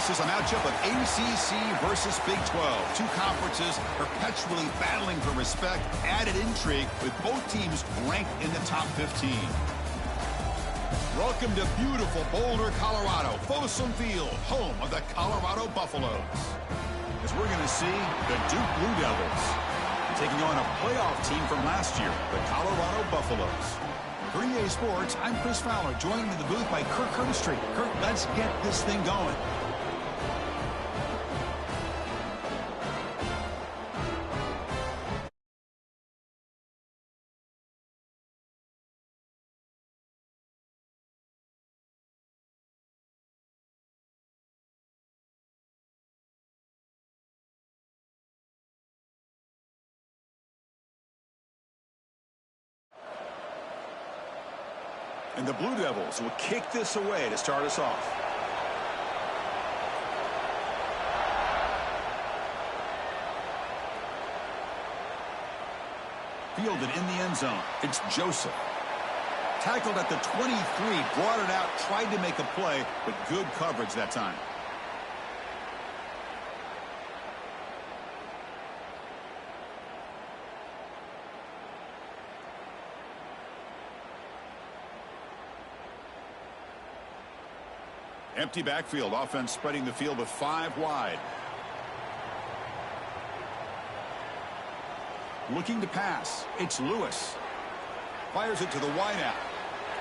This is a matchup of ACC versus Big 12. Two conferences perpetually battling for respect. Added intrigue with both teams ranked in the top 15. Welcome to beautiful Boulder, Colorado. Folsom Field, home of the Colorado Buffaloes. As we're going to see the Duke Blue Devils taking on a playoff team from last year, the Colorado Buffaloes. For EA Sports, I'm Chris Fowler, joined in the booth by Kirk Herbstreit. Kirk, let's get this thing going. And the Blue Devils will kick this away to start us off. Fielded in the end zone. It's Joseph. Tackled at the 23, brought it out, tried to make a play, but good coverage that time. Empty backfield, offense spreading the field with 5 wide. Looking to pass. It's Lewis. Fires it to the wideout.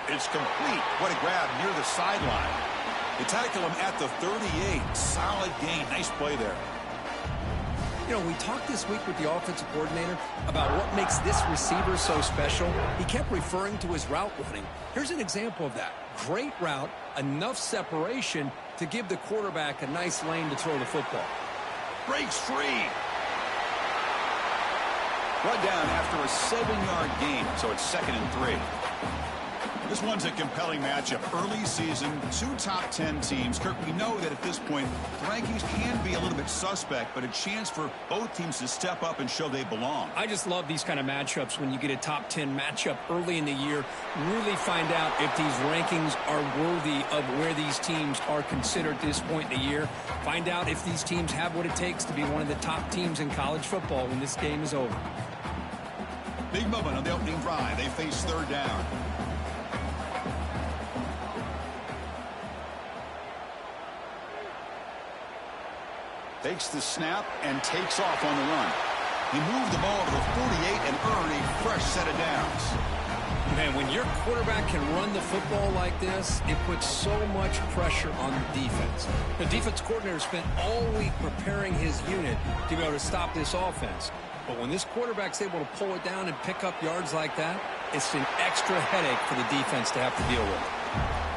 It's complete. What a grab near the sideline. They tackle him at the 38. Solid gain. Nice play there. You know, we talked this week with the offensive coordinator about what makes this receiver so special. He kept referring to his route running. Here's an example of that. Great route, enough separation to give the quarterback a nice lane to throw the football. Breaks free. Brought down after a 7-yard gain, so it's 2nd and 3. This one's a compelling matchup. Early season, 2 top 10 teams. Kirk, we know that at this point, the rankings can be a little bit suspect, but a chance for both teams to step up and show they belong. I just love these kind of matchups when you get a top 10 matchup early in the year. Really find out if these rankings are worthy of where these teams are considered at this point in the year. Find out if these teams have what it takes to be one of the top teams in college football when this game is over. Big moment on the opening drive. They face 3rd down. Takes the snap and takes off on the run. He moved the ball to the 48 and earned a fresh set of downs. Man, when your quarterback can run the football like this, it puts so much pressure on the defense. The defense coordinator spent all week preparing his unit to be able to stop this offense. But when this quarterback's able to pull it down and pick up yards like that, it's an extra headache for the defense to have to deal with.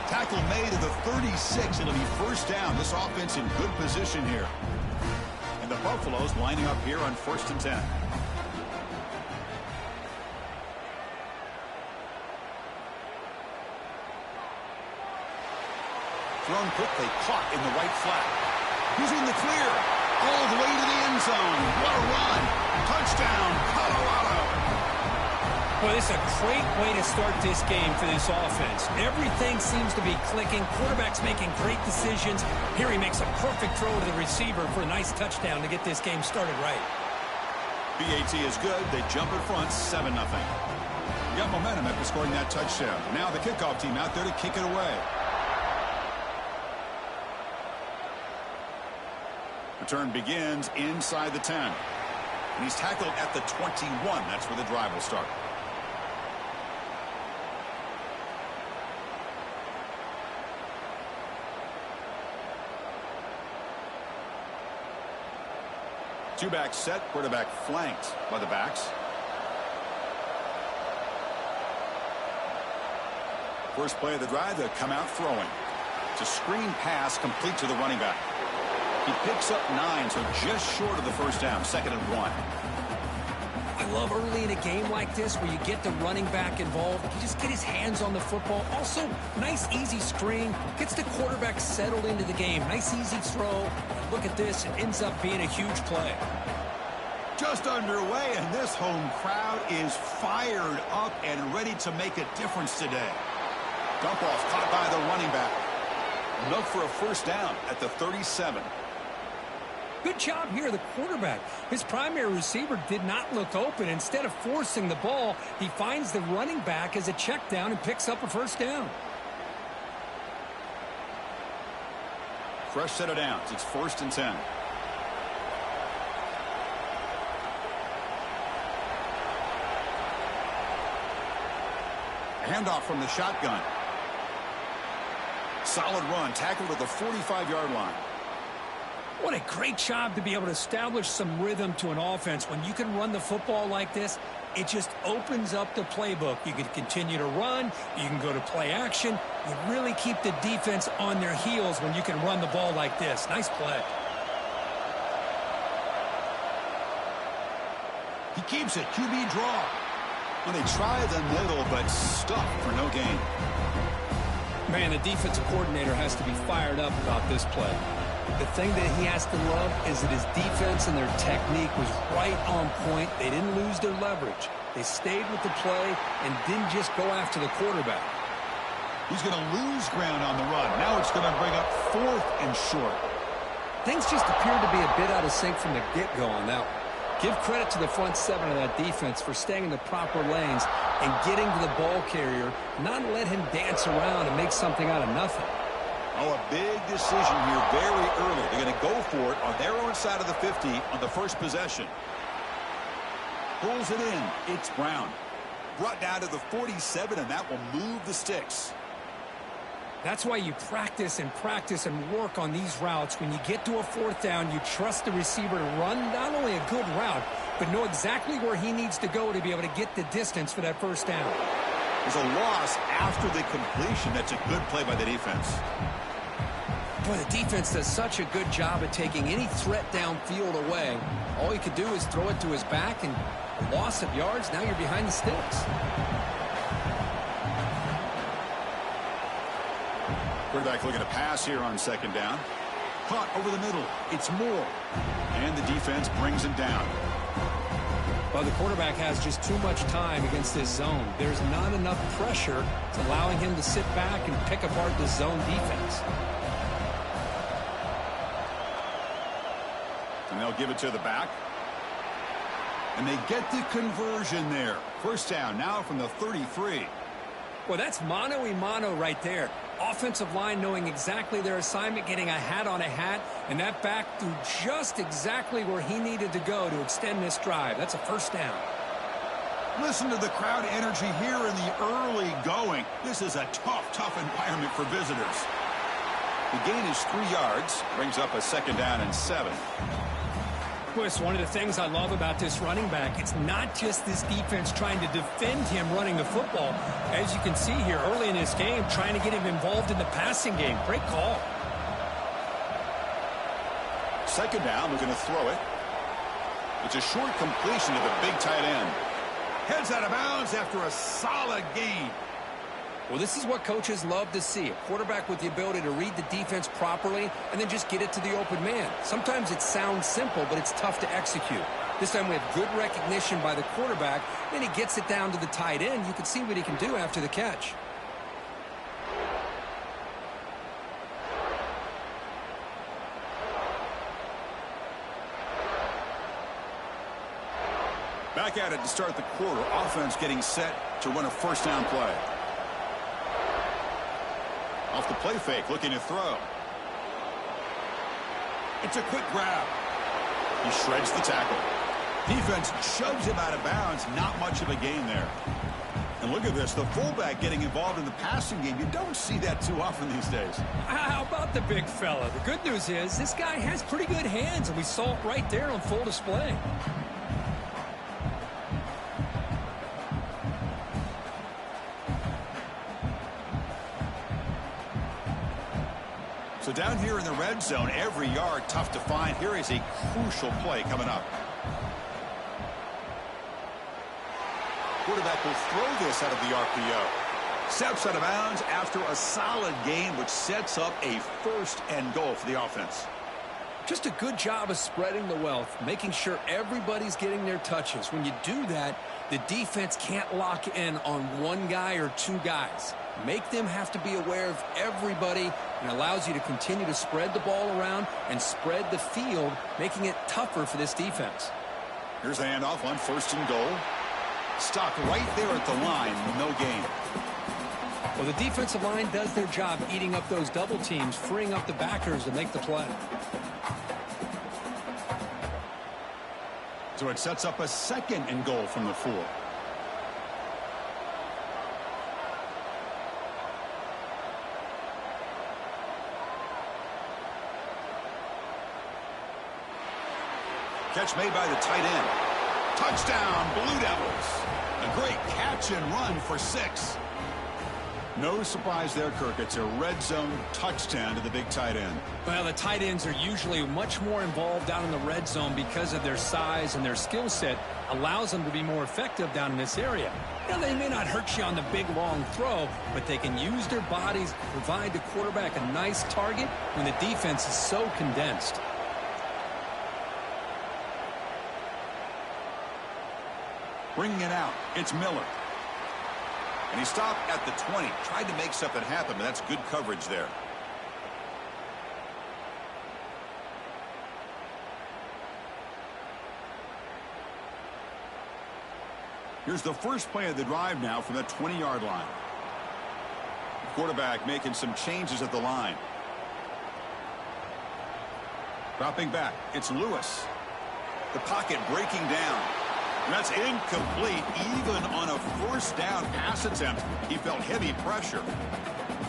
Tackle made to the 36. It'll be 1st down. This offense in good position here. And the Buffaloes lining up here on 1st and 10. Thrown quickly, caught in the right flat. He's in the clear. All the way to the end zone. What a run. Touchdown, Colorado. Well, it's a great way to start this game for this offense. Everything seems to be clicking. Quarterback's making great decisions. Here he makes a perfect throw to the receiver for a nice touchdown to get this game started right. BAT is good. They jump in front, 7-0. Got momentum after scoring that touchdown. Now the kickoff team out there to kick it away. Return begins inside the 10. And he's tackled at the 21. That's where the drive will start. Two-back set, quarterback flanked by the backs. First play of the drive, they'll come out throwing. It's a screen pass complete to the running back. He picks up 9, so just short of the 1st down, 2nd and 1. I love early in a game like this where you get the running back involved. You just get his hands on the football. Also, nice, easy screen. Gets the quarterback settled into the game. Nice, easy throw. Look at this. It ends up being a huge play. Just underway, and this home crowd is fired up and ready to make a difference today. Dump off caught by the running back. Enough for a first down at the 37. Good job here, the quarterback. His primary receiver did not look open. Instead of forcing the ball, he finds the running back as a check down and picks up a first down. Fresh set of downs. It's 1st and 10. A handoff from the shotgun. Solid run, tackled at the 45-yard line. What a great job to be able to establish some rhythm to an offense. When you can run the football like this, it just opens up the playbook. You can continue to run. You can go to play action. You really keep the defense on their heels when you can run the ball like this. Nice play. He keeps it. QB draw. Well, they try the middle, but stuffed for no gain. Man, the defensive coordinator has to be fired up about this play. The thing that he has to love is that his defense and their technique was right on point. They didn't lose their leverage. They stayed with the play and didn't just go after the quarterback. He's going to lose ground on the run. Now it's going to bring up 4th and short. Things just appeared to be a bit out of sync from the get-go on that one. Give credit to the front 7 of that defense for staying in the proper lanes and getting to the ball carrier, not let him dance around and make something out of nothing. Oh, a big decision here very early. They're going to go for it on their own side of the 50 on the first possession. Pulls it in. It's Brown. Brought down to the 47, and that will move the sticks. That's why you practice and work on these routes. When you get to a 4th down, you trust the receiver to run not only a good route, but know exactly where he needs to go to be able to get the distance for that first down. There's a loss after the completion. That's a good play by the defense. Boy, the defense does such a good job at taking any threat downfield away. All he could do is throw it to his back, and a loss of yards, now you're behind the sticks. Quarterback looking to pass here on 2nd down. Caught over the middle. It's Moore. And the defense brings him down. Well, the quarterback has just too much time against this zone. There's not enough pressure. It's allowing him to sit back and pick apart the zone defense. And they'll give it to the back. And they get the conversion there. First down now from the 33. Well, that's mano-a-mano right there. Offensive line knowing exactly their assignment, getting a hat on a hat, and that back threw just exactly where he needed to go to extend this drive. That's a first down. Listen to the crowd energy here in the early going. This is a tough environment for visitors. The gain is 3 yards, brings up a 2nd down and 7. Well, it's one of the things I love about this running back. It's not just this defense trying to defend him running the football. As you can see here early in this game, trying to get him involved in the passing game. Great call. 2nd down, we're going to throw it. It's a short completion to the big tight end. Heads out of bounds after a solid gain. Well, this is what coaches love to see. A quarterback with the ability to read the defense properly and then just get it to the open man. Sometimes it sounds simple, but it's tough to execute. This time we have good recognition by the quarterback. Then he gets it down to the tight end. You can see what he can do after the catch. Back at it to start the quarter. Offense getting set to run a first down play. Off the play fake, looking to throw. It's a quick grab. He shreds the tackle. Defense shoves him out of bounds. Not much of a gain there. And look at this, the fullback getting involved in the passing game. You don't see that too often these days. How about the big fella? The good news is this guy has pretty good hands, and we saw it right there on full display. So down here in the red zone, every yard tough to find. Here is a crucial play coming up. Quarterback will throw this out of the RPO. Steps out of bounds after a solid gain, which sets up a 1st and goal for the offense. Just a good job of spreading the wealth, making sure everybody's getting their touches. When you do that, the defense can't lock in on one guy or 2 guys. Make them have to be aware of everybody, and allows you to continue to spread the ball around and spread the field, making it tougher for this defense. Here's the handoff on 1st and goal. Stopped right there at the line. No gain. Well, the defensive line does their job eating up those double teams, freeing up the backers to make the play. So it sets up a 2nd and goal from the 4. Catch made by the tight end. Touchdown, Blue Devils. A great catch and run for 6. No surprise there, Kirk. It's a red zone touchdown to the big tight end. Well, the tight ends are usually much more involved down in the red zone because of their size, and their skill set allows them to be more effective down in this area. Now, they may not hurt you on the big, long throw, but they can use their bodies to provide the quarterback a nice target when the defense is so condensed. Bringing it out, it's Miller. And he stopped at the 20. Tried to make something happen, but that's good coverage there. Here's the first play of the drive now from the 20-yard line. The quarterback making some changes at the line. Dropping back, it's Lewis. The pocket breaking down. And that's incomplete. Even on a 1st down pass attempt, he felt heavy pressure.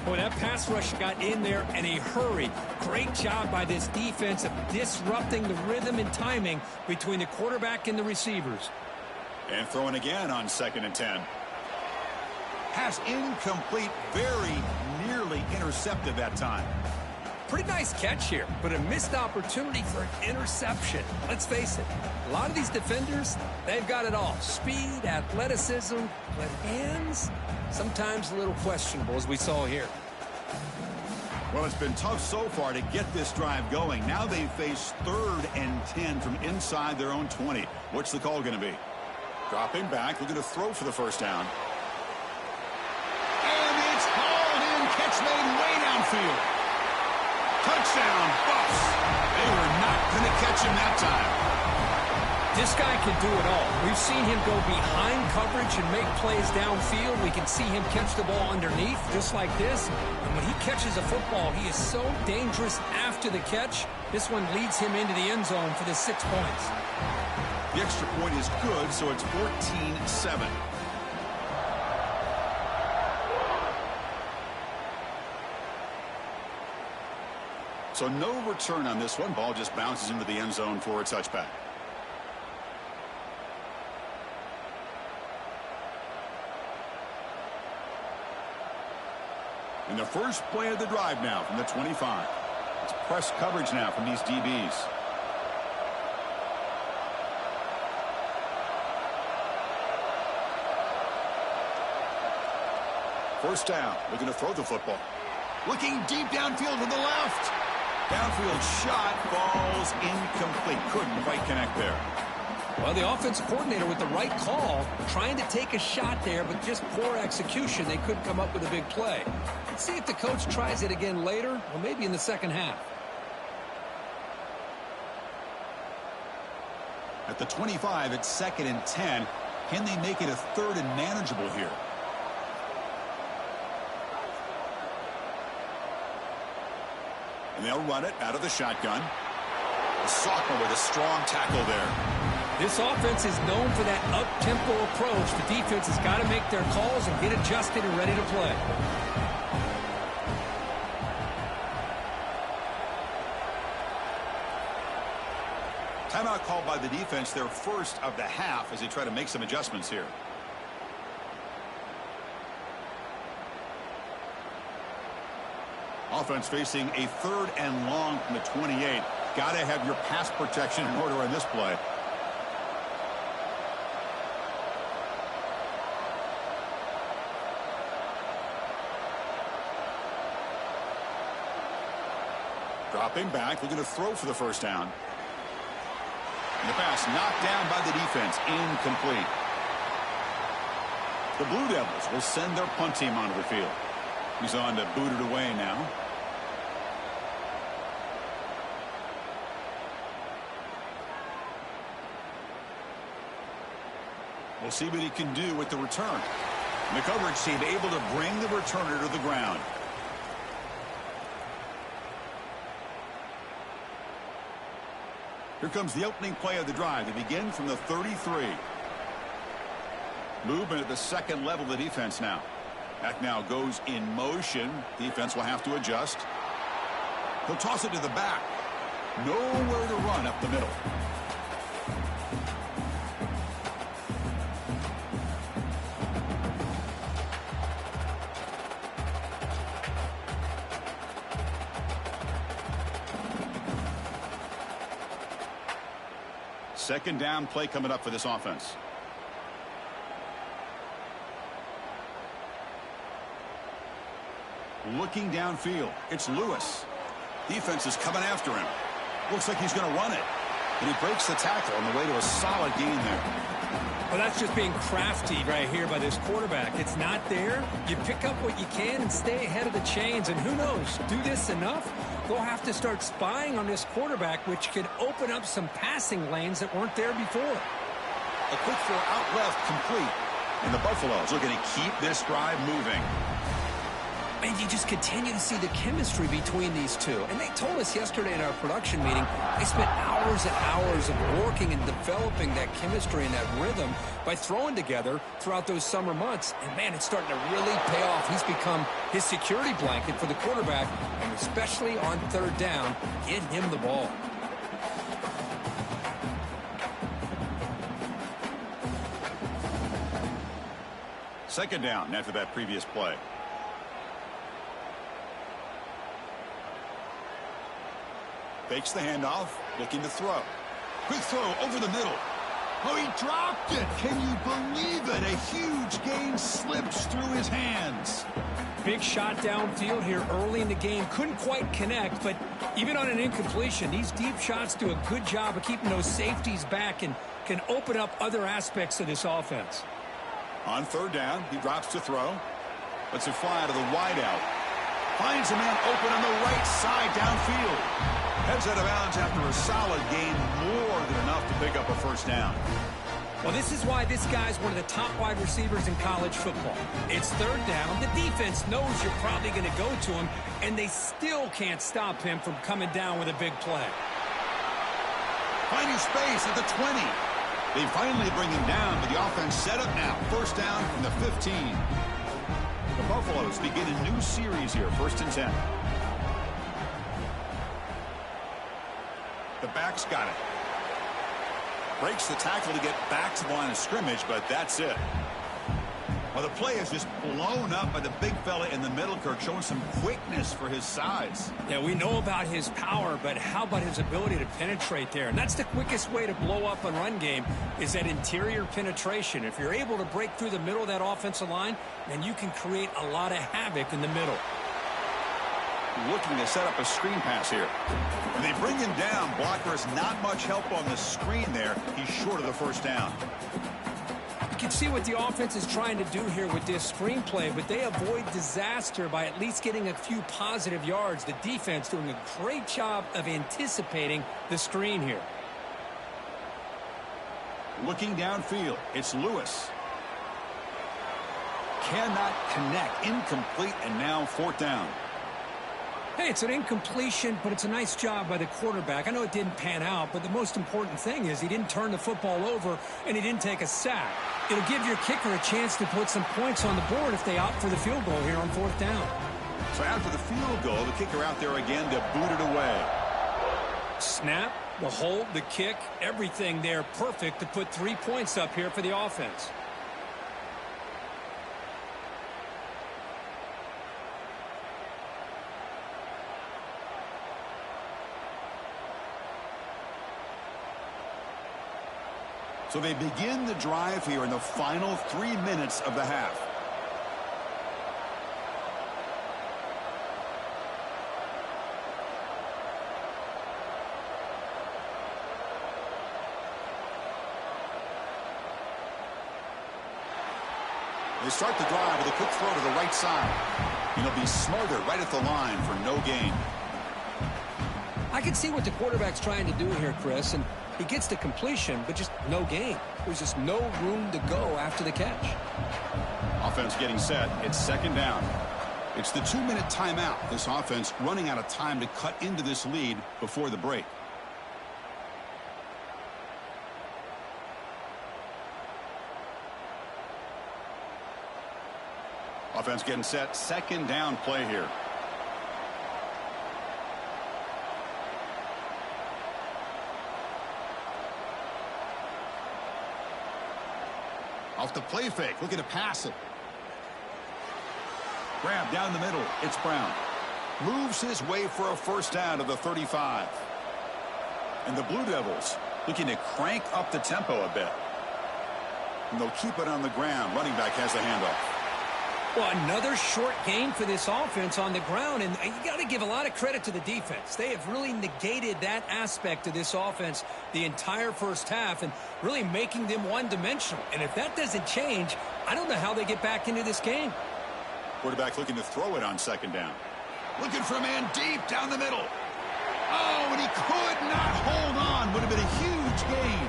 Boy, that pass rush got in there in a hurry. Great job by this defense of disrupting the rhythm and timing between the quarterback and the receivers. And throwing again on 2nd and 10. Pass incomplete, very nearly intercepted that time. Pretty nice catch here, but a missed opportunity for an interception. Let's face it, a lot of these defenders, they've got it all. Speed, athleticism, but hands, sometimes a little questionable, as we saw here. Well, it's been tough so far to get this drive going. Now they face 3rd and 10 from inside their own 20. What's the call going to be? Dropping back, looking to throw for the 1st down. And it's hauled in, catch made way downfield. Touchdown, Buffs. They were not going to catch him that time. This guy can do it all. We've seen him go behind coverage and make plays downfield. We can see him catch the ball underneath, just like this. And when he catches a football, he is so dangerous after the catch. This one leads him into the end zone for the 6 points. The extra point is good, so it's 14-7. So no return on this one. Ball just bounces into the end zone for a touchback. And the first play of the drive now from the 25. It's press coverage now from these DBs. First down, looking to throw the football. Looking deep downfield to the left. Downfield shot falls incomplete. Couldn't quite connect there. Well, the offensive coordinator with the right call, trying to take a shot there, but just poor execution. They couldn't come up with a big play. Let's see if the coach tries it again later, or maybe in the 2nd half. At the 25, it's 2nd and 10. Can they make it a 3rd and manageable here? And they'll run it out of the shotgun. The sophomore with a strong tackle there. This offense is known for that up-tempo approach. The defense has got to make their calls and get adjusted and ready to play. Timeout called by the defense, their first of the half, as they try to make some adjustments here. Offense facing a 3rd and long from the 28. Got to have your pass protection in order on this play. Dropping back, looking to throw for the 1st down. And the pass knocked down by the defense, incomplete. The Blue Devils will send their punt team onto the field. He's on to boot it away now. We'll see what he can do with the return. And the coverage team able to bring the returner to the ground. Here comes the opening play of the drive. They begin from the 33. Movement at the second level of the defense now. Back now goes in motion. Defense will have to adjust. He'll toss it to the back. Nowhere to run up the middle. Second down play coming up for this offense. Looking downfield. It's Lewis. Defense is coming after him. Looks like he's going to run it. And he breaks the tackle on the way to a solid gain there. Well, that's just being crafty right here by this quarterback. It's not there. You pick up what you can and stay ahead of the chains. And who knows, do this enough, they'll have to start spying on this quarterback, which could open up some passing lanes that weren't there before. A quick throw out left, complete. And the Buffaloes looking to keep this drive moving. And you just continue to see the chemistry between these two. And they told us yesterday in our production meeting, they spent hours and hours of working and developing that chemistry and that rhythm by throwing together throughout those summer months. And, man, it's starting to really pay off. He's become his security blanket for the quarterback, and especially on third down, get him the ball. Second down after that previous play. Fakes the handoff, looking to throw. Quick throw over the middle. Oh, he dropped it. Can you believe it? A huge gain slips through his hands. Big shot downfield here early in the game. Couldn't quite connect, but even on an incompletion, these deep shots do a good job of keeping those safeties back and can open up other aspects of this offense. On third down, he drops to throw. Lets it fly to the wideout. Finds a man open on the right side downfield. Heads out of bounds after a solid gain, more than enough to pick up a first down. Well, this is why this guy's one of the top wide receivers in college football. It's third down. The defense knows you're probably going to go to him, and they still can't stop him from coming down with a big play. Finding space at the 20. They finally bring him down, but the offense set up now. First down from the 15. The Buffaloes begin a new series here, 1st and 10. The back's got it. Breaks the tackle to get back to the line of scrimmage, but that's it. Well, the play is just blown up by the big fella in the middle, Kirk, showing some quickness for his size. Yeah, we know about his power, but how about his ability to penetrate there? And that's the quickest way to blow up a run game is that interior penetration. If you're able to break through the middle of that offensive line, then you can create a lot of havoc in the middle. Looking to set up a screen pass here. And they bring him down. Blockers not much help on the screen there. He's short of the first down. You can see what the offense is trying to do here with this screenplay, but they avoid disaster by at least getting a few positive yards. The defense doing a great job of anticipating the screen here. Looking downfield, it's Lewis. Cannot connect. Incomplete, and now 4th down. Hey, it's an incompletion, but it's a nice job by the quarterback. I know it didn't pan out, but the most important thing is he didn't turn the football over and he didn't take a sack. It'll give your kicker a chance to put some points on the board if they opt for the field goal here on 4th down. So after the field goal, the kicker out there again to boot it away. Snap, the hold, the kick, everything there perfect to put 3 points up here for the offense. So they begin the drive here in the final 3 minutes of the half. They start the drive with a quick throw to the right side. He'll be smothered right at the line for no gain. I can see what the quarterback's trying to do here, Chris, and he gets the completion, but just no gain. There's just no room to go after the catch. Offense getting set. It's second down. It's the 2-minute timeout. This offense running out of time to cut into this lead before the break. Offense getting set. Second down play here. Off the play fake. Looking to pass it. Grab down the middle. It's Brown. Moves his way for a first down to the 35. And the Blue Devils looking to crank up the tempo a bit. And they'll keep it on the ground. Running back has the handoff. Well, another short gain for this offense on the ground, and you got to give a lot of credit to the defense. They have really negated that aspect of this offense the entire first half and really making them one-dimensional. And if that doesn't change, I don't know how they get back into this game. Quarterback looking to throw it on second down. Looking for a man deep down the middle. Oh, and he could not hold on. Would have been a huge gain.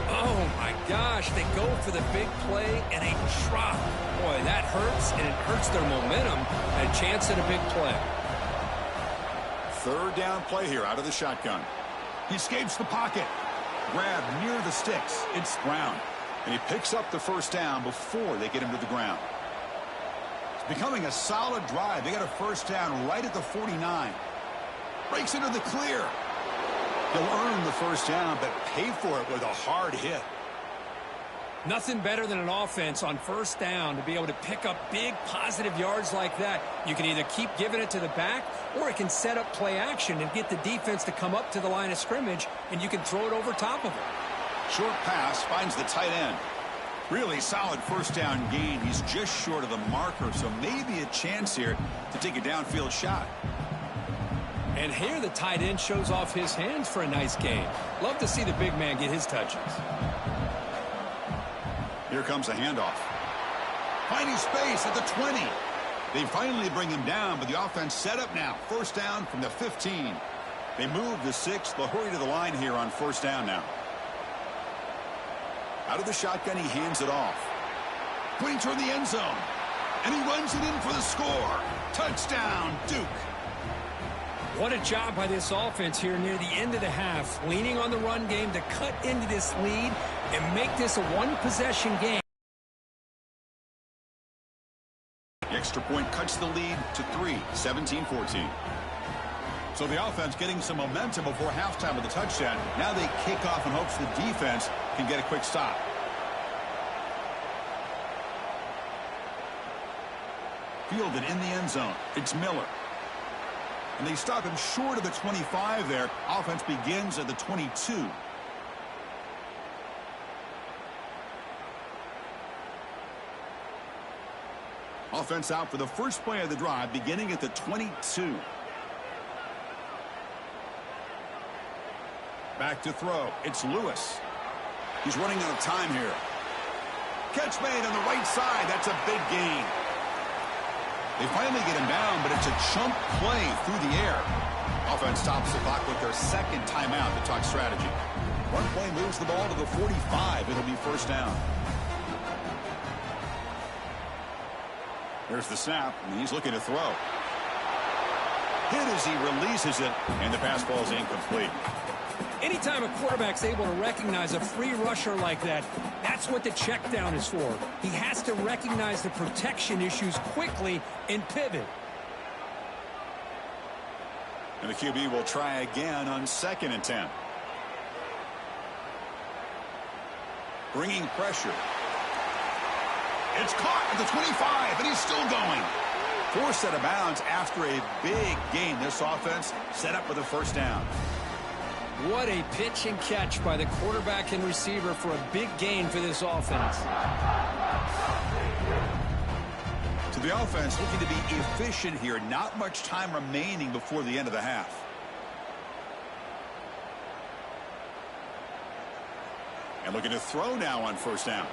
Oh, my gosh. They go for the big play and a drop. Boy, that hurts, and it hurts their momentum. A chance at a big play. Third down play here out of the shotgun. He escapes the pocket. Grab near the sticks. It's Brown. And he picks up the first down before they get him to the ground. It's becoming a solid drive. They got a first down right at the 49. Breaks into the clear. He'll earn the first down, but pay for it with a hard hit. Nothing better than an offense on first down to be able to pick up big positive yards like that. You can either keep giving it to the back, or it can set up play action and get the defense to come up to the line of scrimmage, and you can throw it over top of it. Short pass finds the tight end. Really solid first down gain. He's just short of the marker, so maybe a chance here to take a downfield shot. And here the tight end shows off his hands for a nice gain. Love to see the big man get his touches. Here comes a handoff. Finding space at the 20. They finally bring him down, but the offense set up now. First down from the 15. They move the 6. They'll hurry to the line here on first down now. Out of the shotgun, he hands it off. Pointing toward the end zone. And he runs it in for the score. Touchdown, Duke. What a job by this offense here near the end of the half, leaning on the run game to cut into this lead and make this a one-possession game. The extra point cuts the lead to 3, 17-14. So the offense getting some momentum before halftime with a touchdown. Now they kick off in hopes the defense can get a quick stop. Fielded in the end zone. It's Miller. And they stop him short of the 25 there. Offense begins at the 22. Offense out for the first play of the drive, beginning at the 22. Back to throw. It's Lewis. He's running out of time here. Catch made on the right side. That's a big gain. They finally get him down, but it's a chunk play through the air. Offense stops the clock with their second timeout to talk strategy. One play moves the ball to the 45. It'll be first down. There's the snap, and he's looking to throw. Hit as he releases it, and the pass ball is incomplete. Anytime a quarterback's able to recognize a free rusher like that, that's what the check down is for. He has to recognize the protection issues quickly and pivot. And the QB will try again on 2nd and 10. Bringing pressure. It's caught at the 25, and he's still going. Forced out of bounds after a big gain. This offense set up with a first down. What a pitch and catch by the quarterback and receiver for a big gain for this offense. So the offense looking to be efficient here. Not much time remaining before the end of the half. And looking to throw now on first down.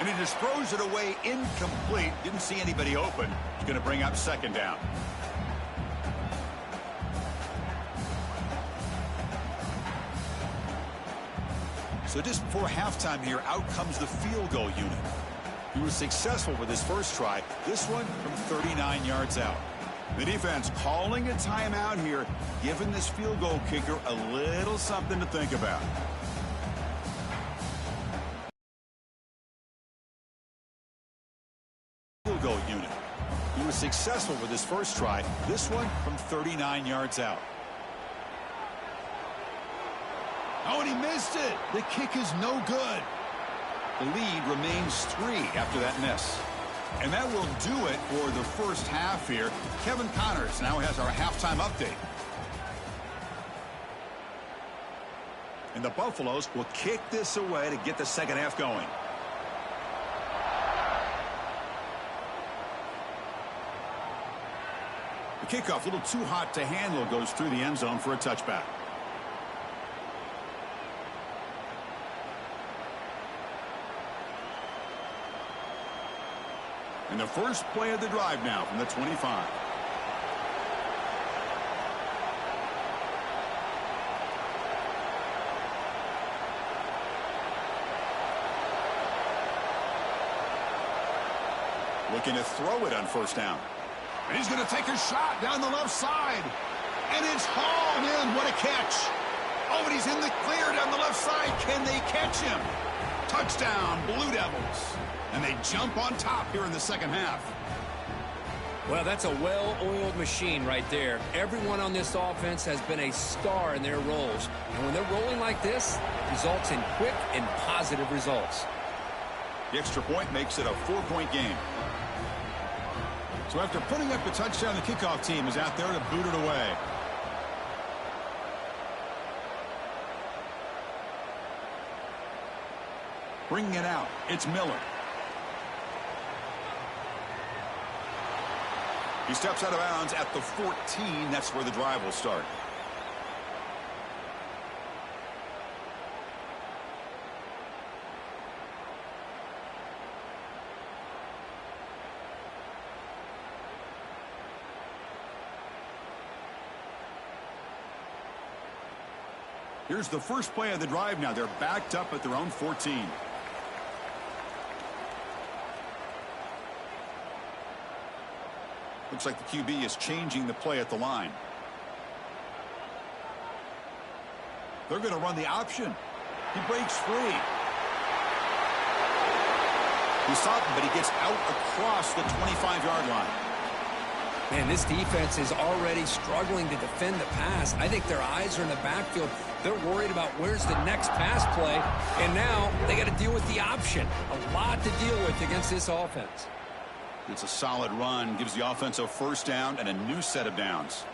And he just throws it away incomplete. Didn't see anybody open. He's going to bring up second down. So just before halftime here, out comes the field goal unit. He was successful with his first try. This one from 39 yards out. The defense calling a timeout here, giving this field goal kicker a little something to think about. Field goal unit. He was successful with his first try. This one from 39 yards out. Oh, and he missed it. The kick is no good. The lead remains 3 after that miss. And that will do it for the first half here. Kevin Connors now has our halftime update. And the Buffaloes will kick this away to get the second half going. The kickoff, a little too hot to handle, goes through the end zone for a touchback. And the first play of the drive now from the 25. Looking to throw it on first down. And he's going to take a shot down the left side. And it's hauled in. What a catch. Oh, but he's in the clear down the left side. Can they catch him? Touchdown, Blue Devils. And they jump on top here in the second half. Well, that's a well-oiled machine right there. Everyone on this offense has been a star in their roles. And when they're rolling like this, it results in quick and positive results. The extra point makes it a 4-point game. So after putting up a touchdown, the kickoff team is out there to boot it away. Bringing it out, it's Miller. He steps out of bounds at the 14. That's where the drive will start. Here's the first play of the drive now. They're backed up at their own 14. Looks like the QB is changing the play at the line. They're going to run the option. He breaks free. He stopped him, but he gets out across the 25-yard line. Man, this defense is already struggling to defend the pass. I think their eyes are in the backfield. They're worried about where's the next pass play, and now they got to deal with the option. A lot to deal with against this offense. It's a solid run, gives the offense a first down and a new set of downs.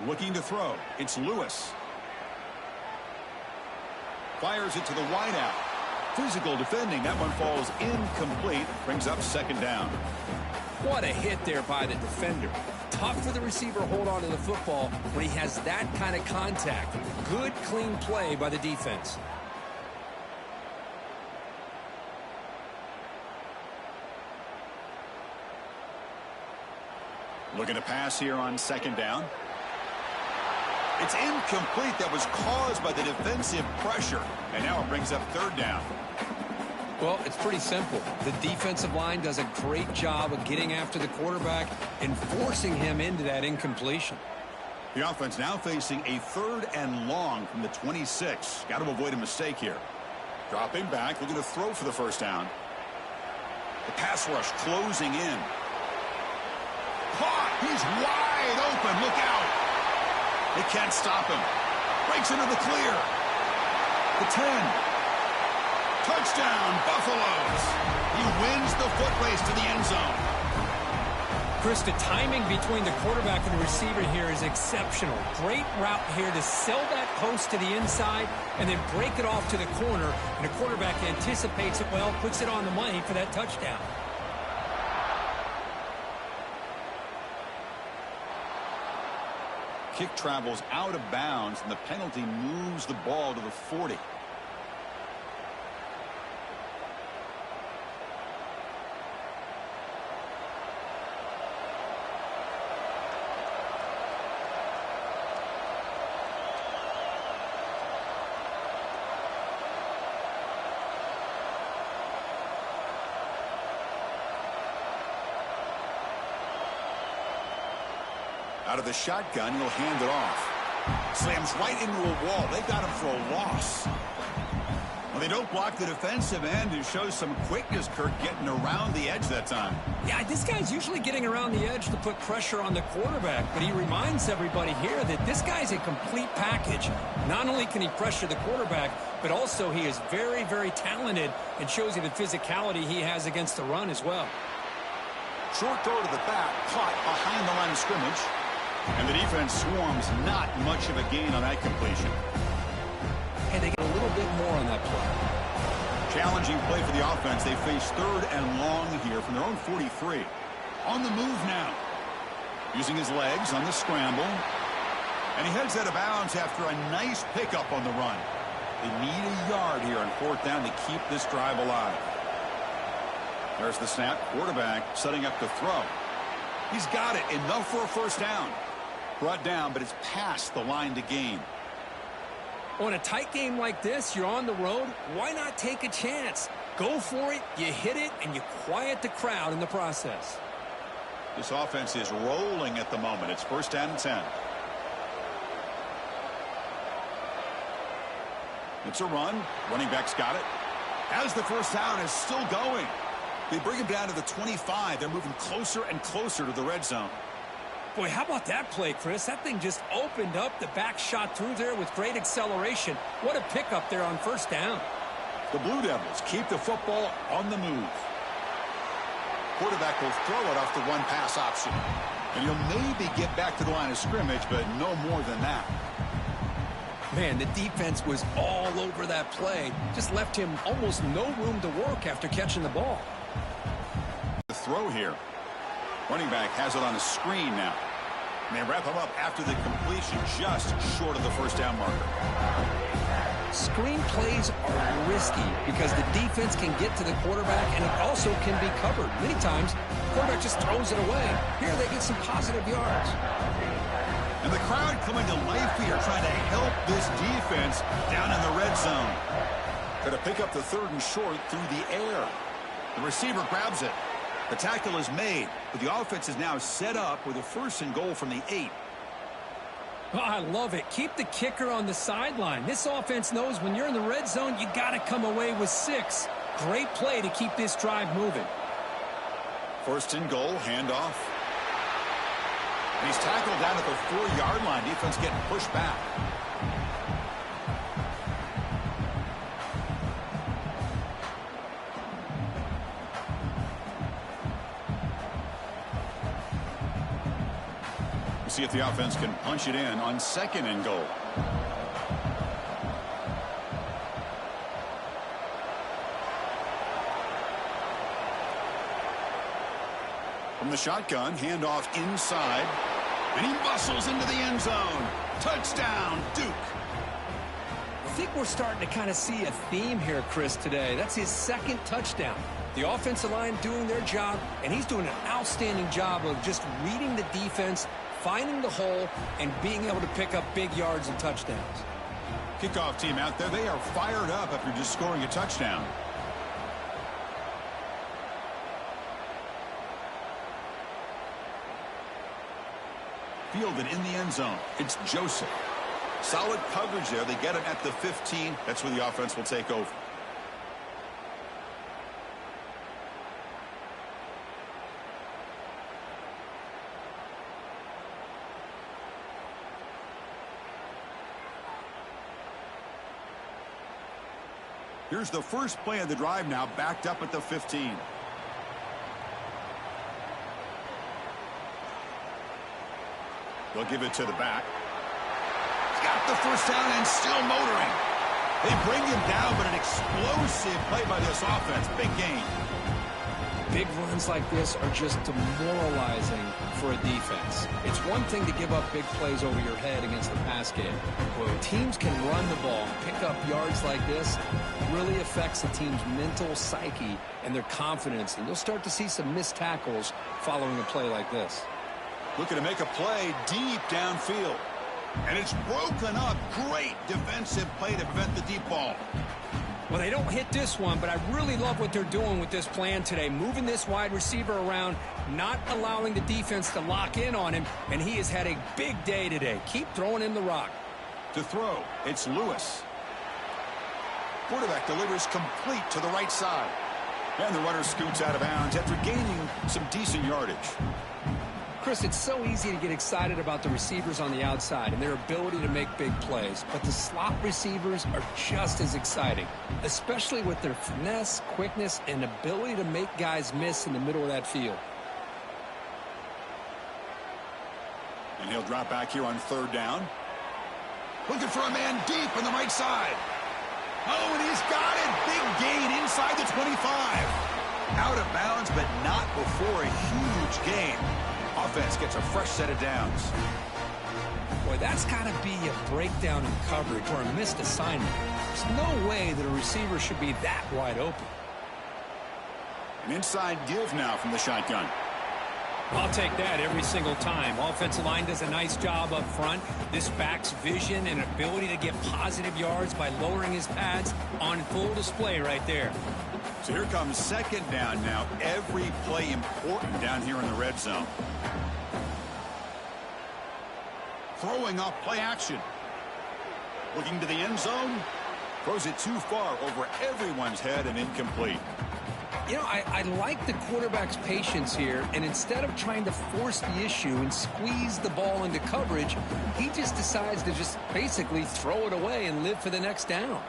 Looking to throw, it's Lewis. Fires it to the wideout. Physical defending, that one falls incomplete, brings up second down. What a hit there by the defender. Tough for the receiver to hold on to the football when he has that kind of contact. Good, clean play by the defense. Looking to pass here on second down. It's incomplete. That was caused by the defensive pressure. And now it brings up third down. Well, it's pretty simple. The defensive line does a great job of getting after the quarterback and forcing him into that incompletion. The offense now facing a third and long from the 26. Got to avoid a mistake here. Dropping back, looking to throw for the first down. The pass rush closing in. Caught! He's wide open. Look out! They can't stop him. Breaks into the clear. The 10. Touchdown, Buffaloes. He wins the foot race to the end zone. Chris, the timing between the quarterback and the receiver here is exceptional. Great route here to sell that post to the inside and then break it off to the corner. And the quarterback anticipates it well, puts it on the money for that touchdown. kick travels out of bounds, and the penalty moves the ball to the 40. Out of the shotgun, he'll hand it off. Slams right into a wall. They got him for a loss. Well, they don't block the defensive end, who shows some quickness, Kirk, getting around the edge that time. Yeah, this guy's usually getting around the edge to put pressure on the quarterback, but he reminds everybody here that this guy's a complete package. Not only can he pressure the quarterback, but also he is very, very talented and shows you the physicality he has against the run as well. Short throw to the back, caught behind the line of scrimmage. And the defense swarms, not much of a gain on that completion. Hey, they get a little bit more on that play. Challenging play for the offense. They face 3rd and long here from their own 43. On the move now. Using his legs on the scramble. And he heads out of bounds after a nice pickup on the run. They need a yard here on 4th down to keep this drive alive. There's the snap. Quarterback setting up to throw. He's got it. Enough for a 1st down. Brought down, but it's past the line to gain. On a tight game like this, you're on the road. Why not take a chance? Go for it, you hit it, and you quiet the crowd in the process. This offense is rolling at the moment. It's 1st down and 10. It's a run. Running back's got it. As the 1st down is still going. They bring him down to the 25. They're moving closer and closer to the red zone. Boy, how about that play, Chris? That thing just opened up. The back shot through there with great acceleration. What a pickup there on 1st down. The Blue Devils keep the football on the move. Quarterback will throw it off the one-pass option. And he'll maybe get back to the line of scrimmage, but no more than that. Man, the defense was all over that play. Just left him almost no room to work after catching the ball. The throw here. Running back has it on a screen now. And they wrap him up after the completion, just short of the 1st down marker. Screen plays are risky because the defense can get to the quarterback, and it also can be covered. Many times, the quarterback just throws it away. Here they get some positive yards. And the crowd coming to life here, trying to help this defense down in the red zone. Going to pick up the 3rd and short through the air. The receiver grabs it. The tackle is made, but the offense is now set up with a 1st and goal from the 8. Oh, I love it. Keep the kicker on the sideline. This offense knows when you're in the red zone, you got to come away with 6. Great play to keep this drive moving. 1st and goal, handoff. And he's tackled down at the 4-yard line. Defense getting pushed back. See if the offense can punch it in on 2nd and goal. From the shotgun, handoff inside. And he muscles into the end zone. Touchdown, Duke. I think we're starting to kind of see a theme here, Chris, today. That's his 2nd touchdown. The offensive line doing their job, and he's doing an outstanding job of just reading the defense, finding the hole, and being able to pick up big yards and touchdowns. Kickoff team out there, they are fired up after just scoring a touchdown. Fielded in the end zone. It's Joseph. Solid coverage there. They get him at the 15. That's where the offense will take over. Here's the first play of the drive now, backed up at the 15. They'll give it to the back. He's got the 1st down and still motoring. They bring him down, but an explosive play by this offense. Big gain. Big runs like this are just demoralizing for a defense. It's one thing to give up big plays over your head against the pass game. But when teams can run the ball and pick up yards like this, it really affects the team's mental psyche and their confidence. And you'll start to see some missed tackles following a play like this. Looking to make a play deep downfield. And it's broken up. Great defensive play to prevent the deep ball. Well, they don't hit this one, but I really love what they're doing with this plan today. Moving this wide receiver around, not allowing the defense to lock in on him, and he has had a big day today. Keep throwing him the rock. To throw, it's Lewis. Quarterback delivers complete to the right side. And the runner scoots out of bounds after gaining some decent yardage. Chris, it's so easy to get excited about the receivers on the outside and their ability to make big plays, but the slot receivers are just as exciting, especially with their finesse, quickness, and ability to make guys miss in the middle of that field. And he'll drop back here on third down. Looking for a man deep on the right side. Oh, and he's got it. Big gain inside the 25. Out of bounds, but not before a huge gain. Offense gets a fresh set of downs. Boy, that's got to be a breakdown in coverage or a missed assignment. There's no way that a receiver should be that wide open. An inside give now from the shotgun. I'll take that every single time. Offensive line does a nice job up front. This back's vision and ability to get positive yards by lowering his pads on full display right there. So here comes second down now. Every play important down here in the red zone. Throwing off play action. Looking to the end zone. Throws it too far over everyone's head and incomplete. You know, I like the quarterback's patience here, and instead of trying to force the issue and squeeze the ball into coverage, he just decides to just basically throw it away and live for the next down.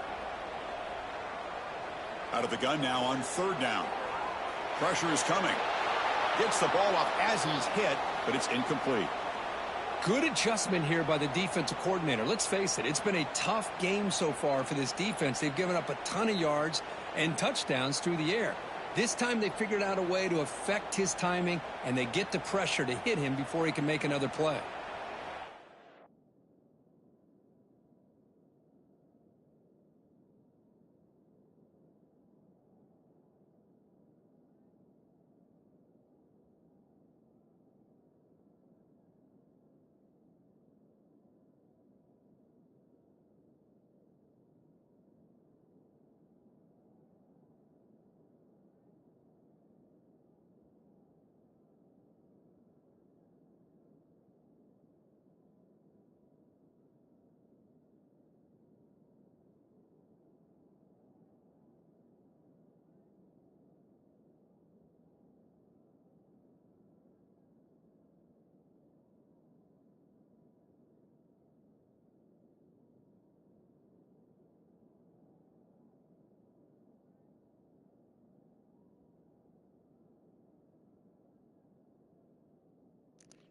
Out of the gun now on third down. Pressure is coming. Gets the ball off as he's hit, but it's incomplete. Good adjustment here by the defensive coordinator. Let's face it, it's been a tough game so far for this defense. They've given up a ton of yards and touchdowns through the air. This time they figured out a way to affect his timing, and they get the pressure to hit him before he can make another play.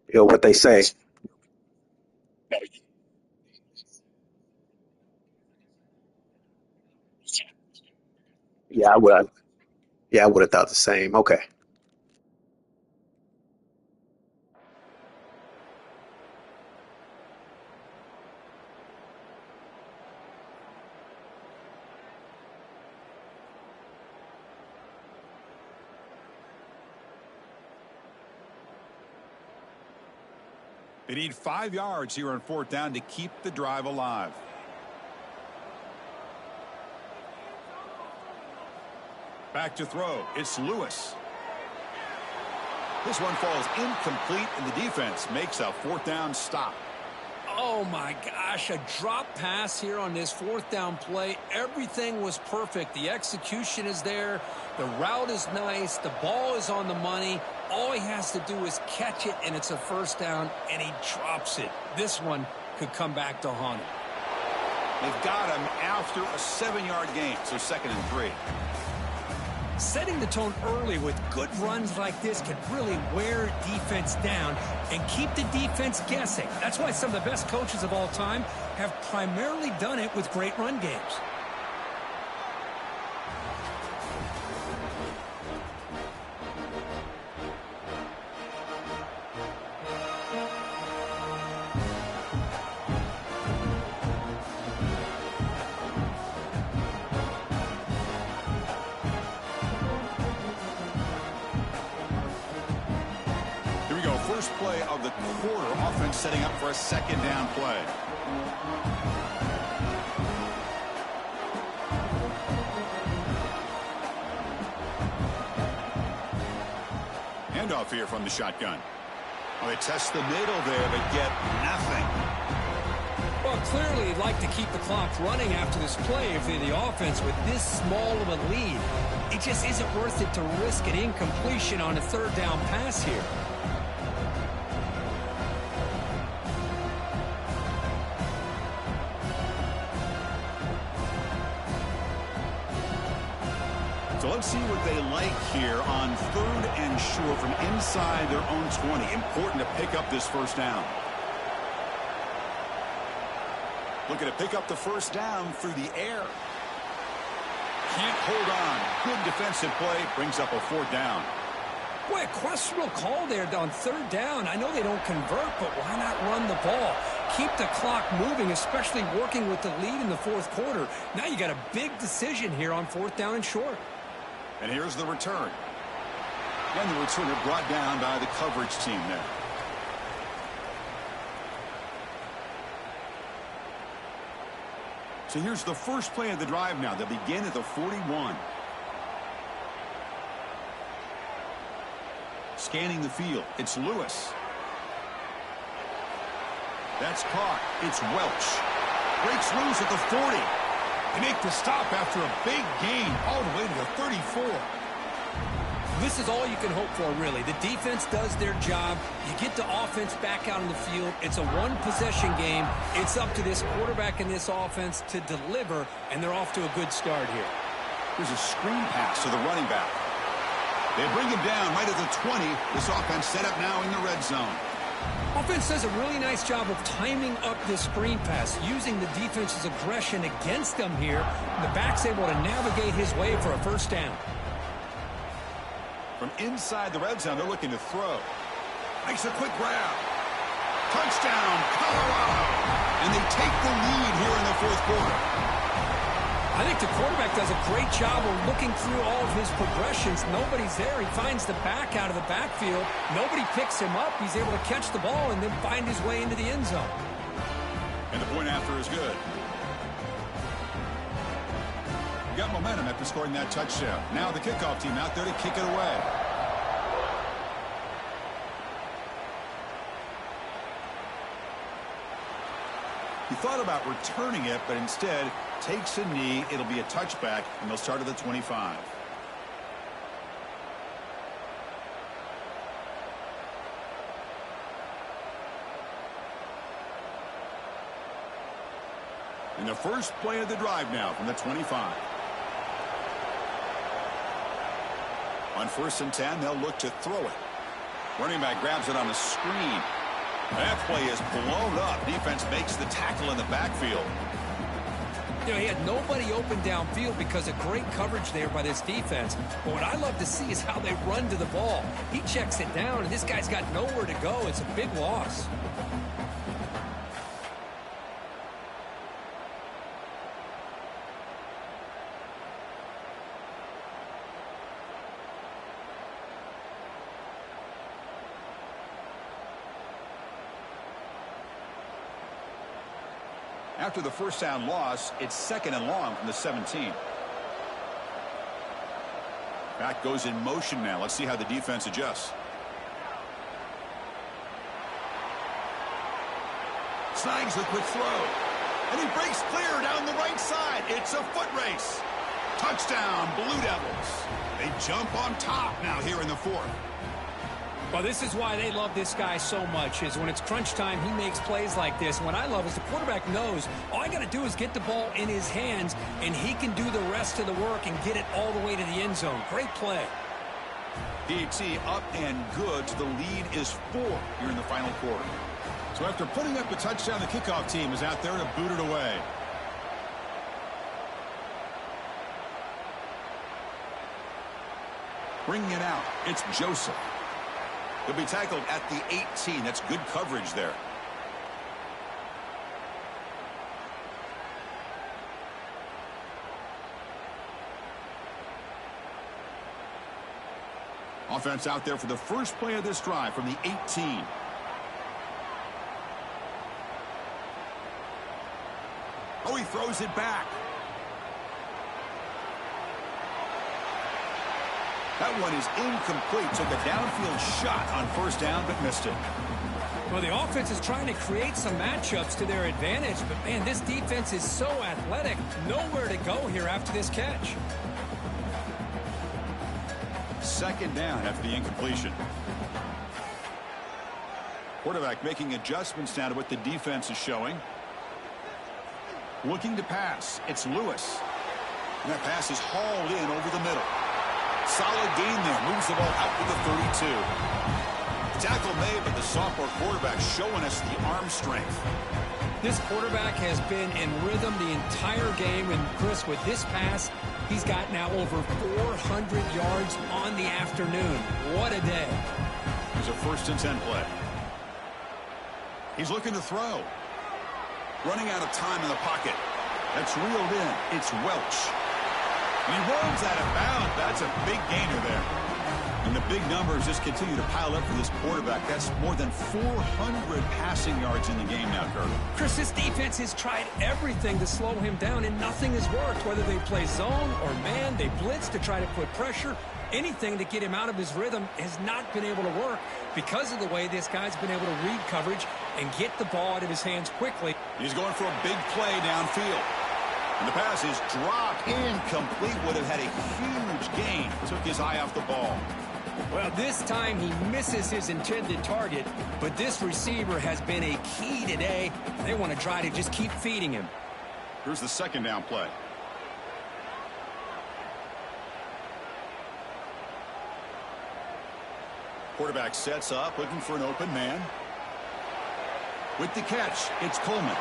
You know what they say. Yeah, I would. Yeah, I would have thought the same. Okay. They need 5 yards here on fourth down to keep the drive alive. Back to throw. It's Lewis. This one falls incomplete, and the defense makes a fourth down stop. Oh, my gosh, a drop pass here on this fourth down play. Everything was perfect. The execution is there. The route is nice. The ball is on the money. All he has to do is catch it, and it's a first down, and he drops it. This one could come back to haunt him. They've got him after a 7-yard gain, so 2nd and 3. Setting the tone early with good runs like this can really wear defense down and keep the defense guessing. That's why some of the best coaches of all time have primarily done it with great run games. first play of the quarter. Offense setting up for a second down play. Handoff here from the shotgun. Well, they test the middle there, but get nothing. Well, clearly you'd like to keep the clock running after this play if they're the offense with this small of a lead. It just isn't worth it to risk an incompletion on a third down pass here. So let's see what they like here on 3rd and short from inside their own 20. Important to pick up this first down. Looking to pick up the first down through the air. Can't hold on. Good defensive play. Brings up a 4th down. Boy, a questionable call there on 3rd down. I know they don't convert, but why not run the ball? Keep the clock moving, especially working with the lead in the 4th quarter. Now you got a big decision here on 4th down and short. And here's the return. And the returner brought down by the coverage team there. So here's the first play of the drive now. They begin at the 41. Scanning the field. It's Lewis. That's caught. It's Welch. Breaks loose at the 40. They make the stop after a big gain all the way to the 34. This is all you can hope for, really. The defense does their job. You get the offense back out on the field. It's a one-possession game. It's up to this quarterback and this offense to deliver, and they're off to a good start here. There's a screen pass to the running back. They bring him down right at the 20. This offense set up now in the red zone. Offense does a really nice job of timing up this screen pass, using the defense's aggression against them here. The back's able to navigate his way for a first down. From inside the red zone, they're looking to throw. Makes a quick grab. Touchdown, Colorado. And they take the lead here in the 4th quarter. I think the quarterback does a great job of looking through all of his progressions. Nobody's there. He finds the back out of the backfield. Nobody picks him up. He's able to catch the ball and then find his way into the end zone. And the point after is good. Got momentum after scoring that touchdown. Now the kickoff team out there to kick it away. He thought about returning it, but instead takes a knee. It'll be a touchback, and they'll start at the 25. And the first play of the drive now from the 25. On 1st and 10, they'll look to throw it. Running back grabs it on a screen. That play is blown up. Defense makes the tackle in the backfield. You know, he had nobody open downfield because of great coverage there by this defense. But what I love to see is how they run to the ball. He checks it down, and this guy's got nowhere to go. It's a big loss. After the first down loss, it's 2nd and long from the 17. Back goes in motion now. Let's see how the defense adjusts. Snags the quick throw. And he breaks clear down the right side. It's a foot race. Touchdown, Blue Devils. They jump on top now here in the 4th. Well, this is why they love this guy so much, is when it's crunch time, he makes plays like this. And what I love is the quarterback knows all I got to do is get the ball in his hands, and he can do the rest of the work and get it all the way to the end zone. Great play. DT up and good. The lead is 4 here in the final quarter. So after putting up a touchdown, the kickoff team is out there to boot it away. Bringing it out, it's Joseph. He'll be tackled at the 18. That's good coverage there. Offense out there for the first play of this drive from the 18. Oh, he throws it back. That one is incomplete. Took a downfield shot on first down, but missed it. Well, the offense is trying to create some matchups to their advantage, but, man, this defense is so athletic. Nowhere to go here after this catch. Second down after the incompletion. Quarterback making adjustments now to what the defense is showing. Looking to pass. It's Lewis. And that pass is hauled in over the middle. Solid gain there. Moves the ball out to the 32. Tackle made, but the sophomore quarterback showing us the arm strength. This quarterback has been in rhythm the entire game, and Chris, with this pass, he's got now over 400 yards on the afternoon. What a day. There's a 1st and 10 play. He's looking to throw. Running out of time in the pocket. That's reeled in. It's Welch. And he runs out of bounds. That's a big gainer there. And the big numbers just continue to pile up for this quarterback. That's more than 400 passing yards in the game now, Kurt. Chris, this defense has tried everything to slow him down, and nothing has worked. Whether they play zone or man, they blitz to try to put pressure. Anything to get him out of his rhythm has not been able to work because of the way this guy's been able to read coverage and get the ball out of his hands quickly. He's going for a big play downfield. And the pass is dropped incomplete. Would have had a huge gain. Took his eye off the ball. Well, this time he misses his intended target, but this receiver has been a key today. They want to try to just keep feeding him. Here's the 2nd down play. Quarterback sets up, looking for an open man. With the catch, it's Coleman.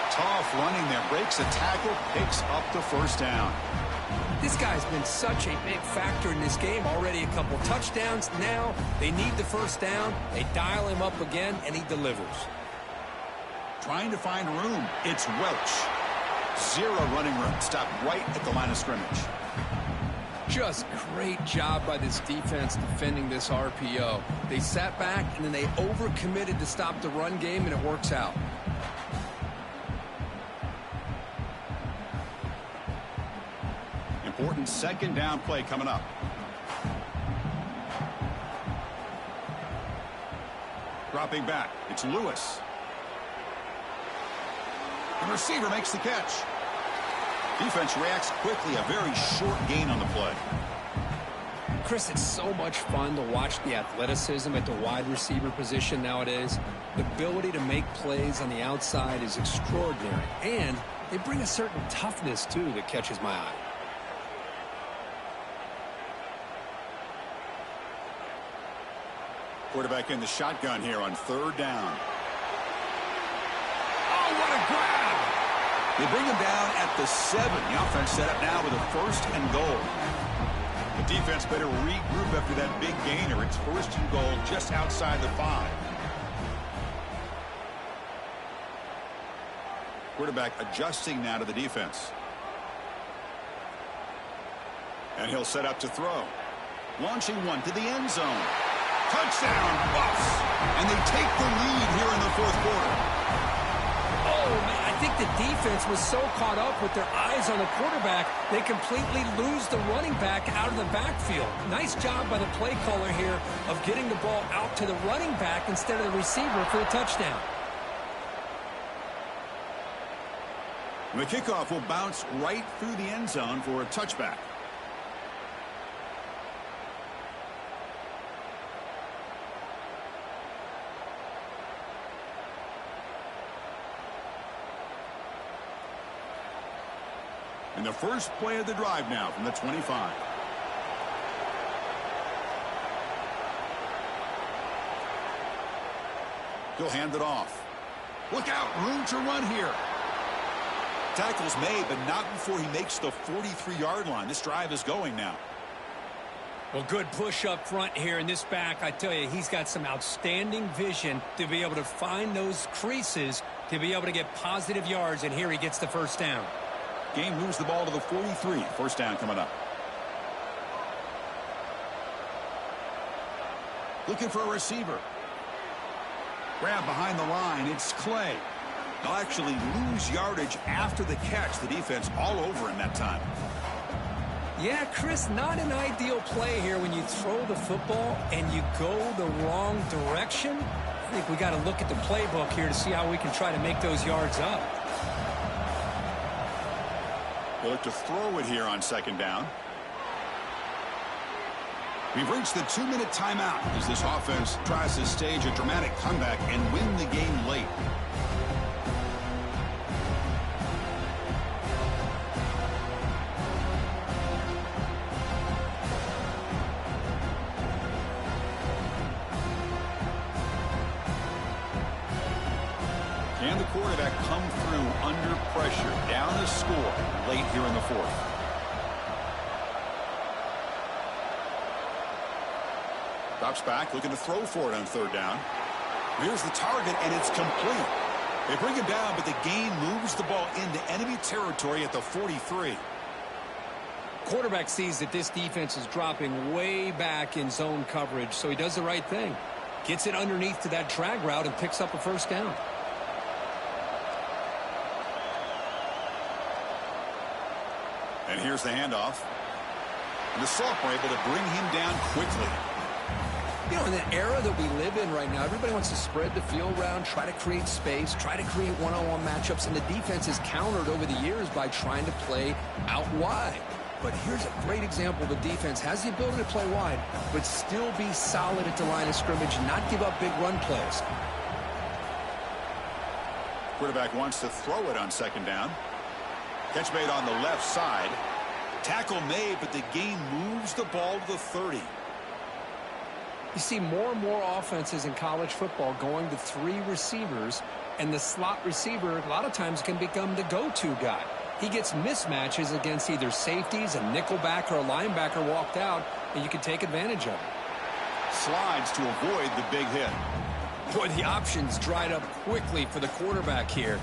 Tough running there. Breaks a tackle, picks up the 1st down. This guy's been such a big factor in this game. Already a couple touchdowns. Now they need the 1st down. They dial him up again, and he delivers. Trying to find room. It's Welch. 0 running room. Stopped right at the line of scrimmage. Just great job by this defense defending this RPO. They sat back, and then they overcommitted to stop the run game, and it works out. Important 2nd down play coming up. Dropping back. It's Lewis. The receiver makes the catch. Defense reacts quickly. A very short gain on the play. Chris, it's so much fun to watch the athleticism at the wide receiver position nowadays. The ability to make plays on the outside is extraordinary. And they bring a certain toughness, too, that catches my eye. Quarterback in the shotgun here on 3rd down. Oh, what a grab! They bring him down at the 7. The offense set up now with a 1st and goal. The defense better regroup after that big gainer. It's 1st and goal just outside the 5. Quarterback adjusting now to the defense. And he'll set up to throw. Launching one to the end zone. Touchdown, Buffs. And they take the lead here in the 4th quarter. Oh, man, I think the defense was so caught up with their eyes on the quarterback, they completely lose the running back out of the backfield. Nice job by the play caller here of getting the ball out to the running back instead of the receiver for the touchdown. The kickoff will bounce right through the end zone for a touchback. And the first play of the drive now from the 25. He'll hand it off. Look out, room to run here. Tackle's made, but not before he makes the 43-yard line. This drive is going now. Well, good push up front here in this back. I tell you, he's got some outstanding vision to be able to find those creases to be able to get positive yards, and here he gets the 1st down. Game moves the ball to the 43. 1st down coming up. Looking for a receiver. Grab behind the line. It's Clay. They'll actually lose yardage after the catch. The defense all over him that time. Yeah, Chris, not an ideal play here when you throw the football and you go the wrong direction. I think we got to look at the playbook here to see how we can try to make those yards up. They'll look to throw it here on second down. We've reached the 2-minute timeout as this offense tries to stage a dramatic comeback and win the game late. Can the quarterback come through under pressure, down a score late here in the fourth? Drops back, looking to throw for it on third down. Here's the target, and it's complete. They bring him down, but the gain moves the ball into enemy territory at the 43. Quarterback sees that this defense is dropping way back in zone coverage, so he does the right thing. Gets it underneath to that drag route and picks up a first down. And here's the handoff. And the Salk were able to bring him down quickly. You know, in the era that we live in right now, everybody wants to spread the field around, try to create space, try to create one-on-one matchups, and the defense is countered over the years by trying to play out wide. But here's a great example. The defense has the ability to play wide, but still be solid at the line of scrimmage, not give up big run plays. Quarterback wants to throw it on second down. Catch made on the left side. Tackle made, but the gain moves the ball to the 30. You see more and more offenses in college football going to 3 receivers, and the slot receiver a lot of times can become the go-to guy. He gets mismatches against either safeties, a nickelback, or a linebacker walked out, and you can take advantage of it. Slides to avoid the big hit. Boy, the options dried up quickly for the quarterback here.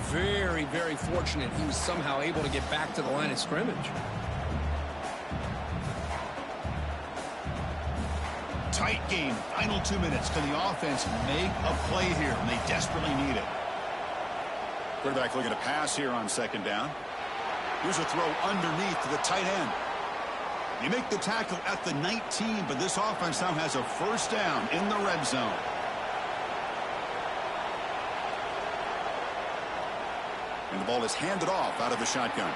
Very, very fortunate he was somehow able to get back to the line of scrimmage. Tight game. Final 2 minutes. Can the offense make a play here? And they desperately need it. Quarterback looking to pass here on second down. Here's a throw underneath to the tight end. You make the tackle at the 19, but this offense now has a first down in the red zone. And the ball is handed off out of the shotgun.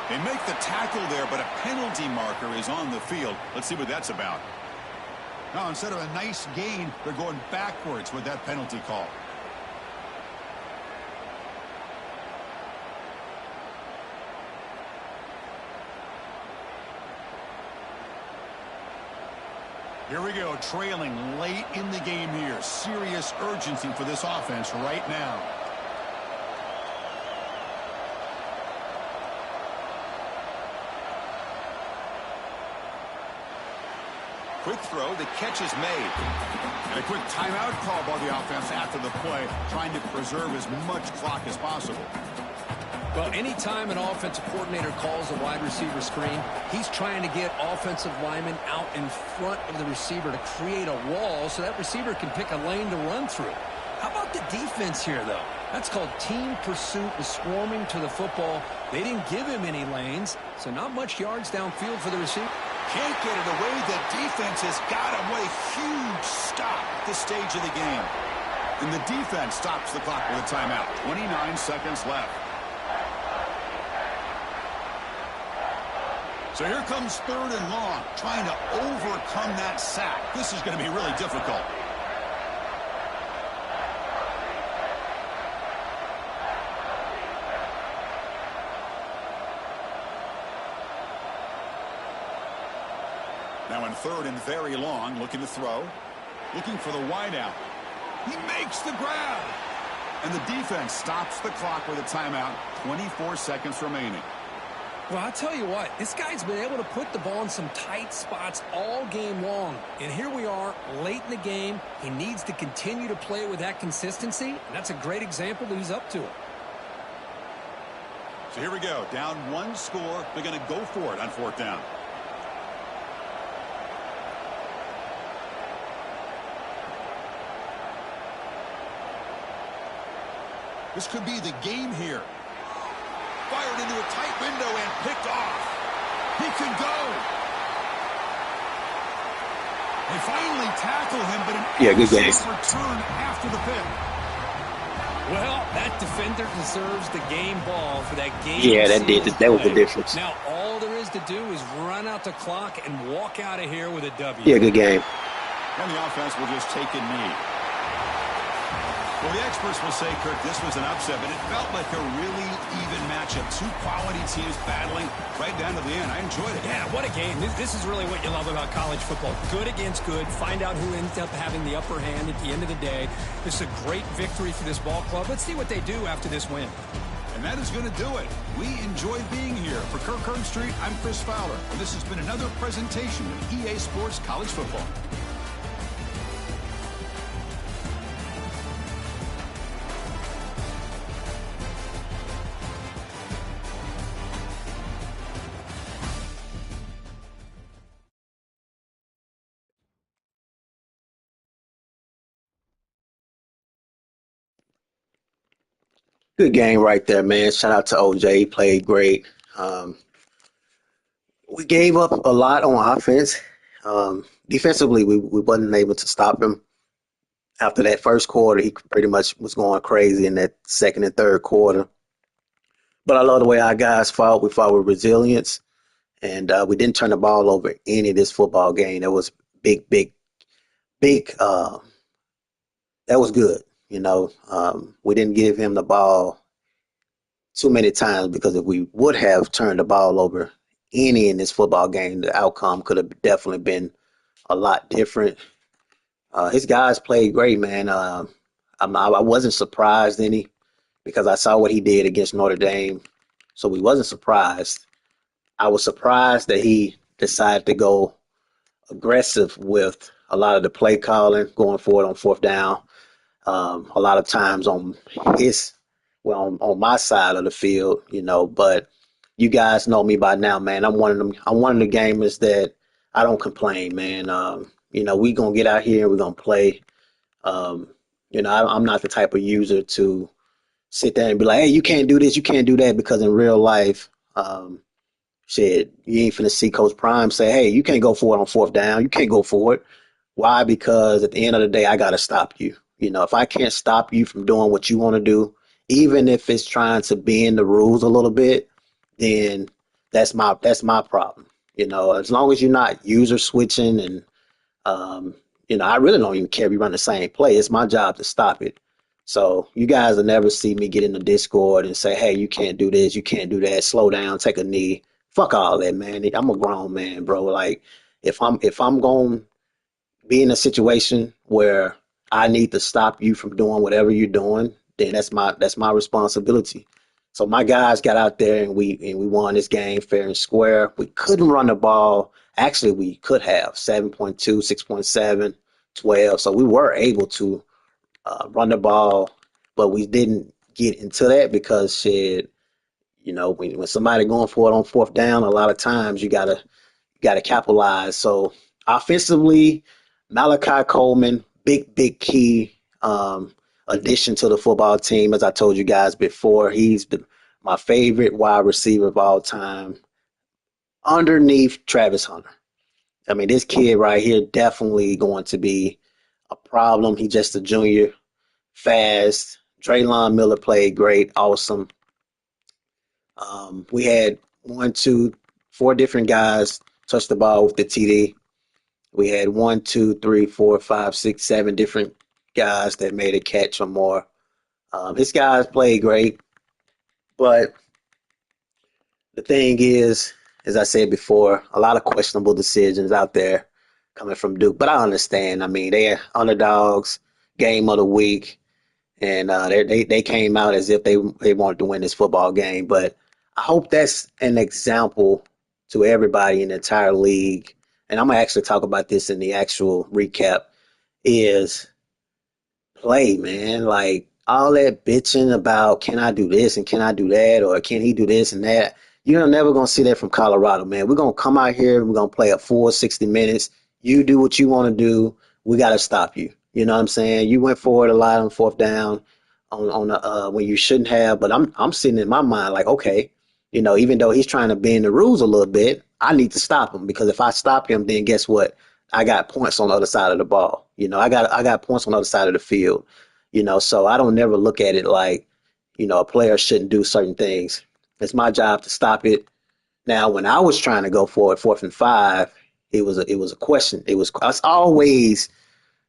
They make the tackle there, but a penalty marker is on the field. Let's see what that's about. Now, instead of a nice gain, they're going backwards with that penalty call. Here we go, trailing late in the game here. Serious urgency for this offense right now. Quick throw, the catch is made. And a quick timeout call by the offense after the play, trying to preserve as much clock as possible. Well, anytime an offensive coordinator calls a wide receiver screen, he's trying to get offensive linemen out in front of the receiver to create a wall so that receiver can pick a lane to run through. How about the defense here, though? That's called team pursuit and swarming to the football. They didn't give him any lanes, so not much yards downfield for the receiver. Can't get it away. The defense has got him. What a huge stop at this stage of the game. And the defense stops the clock with a timeout. 29 seconds left. So here comes third and long, trying to overcome that sack. This is going to be really difficult. Now in third and very long, looking to throw. Looking for the wideout. He makes the grab. And the defense stops the clock with a timeout. 24 seconds remaining. Well, I'll tell you what, this guy's been able to put the ball in some tight spots all game long. And here we are, late in the game. He needs to continue to play with that consistency. And that's a great example that he's up to it. So here we go. Down one score. They're going to go for it on fourth down. This could be the game here. Fired into a tight window and picked off. He can go. They finally tackle him, but an Good game. return after the pick. Well, that defender deserves the game ball for that game. Yeah, that did. That was the difference. Now, all there is to do is run out the clock and walk out of here with a W. Yeah, good game. And the offense will just take a knee. Well, the experts will say, Kirk, this was an upset, but it felt like a really even matchup. Two quality teams battling right down to the end. I enjoyed it. Yeah, what a game. This is really what you love about college football. Good against good. Find out who ends up having the upper hand at the end of the day. This is a great victory for this ball club. Let's see what they do after this win. And that is going to do it. We enjoyed being here. For Kirk Street, I'm Chris Fowler. And this has been another presentation of EA Sports College Football. Good game right there, man. Shout out to OJ. He played great. We gave up a lot on offense. Defensively, we wasn't able to stop him. After that first quarter, he pretty much was going crazy in that second and third quarter. But I love the way our guys fought. We fought with resilience, and we didn't turn the ball over any of this football game. That was big, big, big. That was good. We didn't give him the ball too many times, because if we would have turned the ball over any in this football game, the outcome could have definitely been a lot different. His guys played great, man. I wasn't surprised any, because I saw what he did against Notre Dame, so we wasn't surprised. I was surprised that he decided to go aggressive with a lot of the play calling, going forward on fourth down. A lot of times on my side of the field, but you guys know me by now, man. I'm one of the gamers that I don't complain, man. We gonna get out here and we're gonna play. I'm not the type of user to sit there and be like, hey, you can't do this, you can't do that, because in real life, you ain't finna see Coach Prime say, hey, you can't go for it on fourth down. You can't go for it. Why? Because at the end of the day, I gotta stop you. If I can't stop you from doing what you want to do, even if it's trying to bend the rules a little bit, then that's my problem. As long as you're not user switching, and I really don't even care if you run the same play. It's my job to stop it. So you guys will never see me get in the Discord and say, hey, you can't do this, you can't do that, slow down, take a knee. Fuck all that, man. I'm a grown man, bro. Like, if I'm going to be in a situation where I need to stop you from doing whatever you're doing, then that's my responsibility. So my guys got out there and we won this game fair and square. We couldn't run the ball. Actually, we could have 7.2, 6.7, 12. So we were able to run the ball, but we didn't get into that because when somebody going for it on fourth down, a lot of times you gotta capitalize. So offensively, Malachi Coleman, big key addition to the football team. As I told you guys before, he's my favorite wide receiver of all time, underneath Travis Hunter. I mean, this kid right here definitely going to be a problem. He's just a junior, fast. Draylon Miller played great, awesome. We had 4 different guys touch the ball with the TD. We had 1, 2, 3, 4, 5, 6, 7 different guys that made a catch or more. His guys played great, but the thing is, as I said before, a lot of questionable decisions out there coming from Duke. But I understand. I mean, they're underdogs, game of the week, and they came out as if they wanted to win this football game. But I hope that's an example to everybody in the entire league. And I'm going to actually talk about this in the actual recap, is play, man. Like, all that bitching about, can I do this and can I do that, or can he do this and that? You're never going to see that from Colorado, man. We're going to come out here, we're going to play a full 60 minutes. You do what you want to do. We got to stop you. You know what I'm saying? You went forward a lot on fourth down. on the when you shouldn't have. But I'm sitting in my mind like, okay, even though he's trying to bend the rules a little bit, I need to stop him because if I stop him, then guess what? I got points on the other side of the ball. I got points on the other side of the field. So I don't never look at it like, a player shouldn't do certain things. It's my job to stop it. Now, when I was trying to go for it, 4th and 5, it was a question. It's always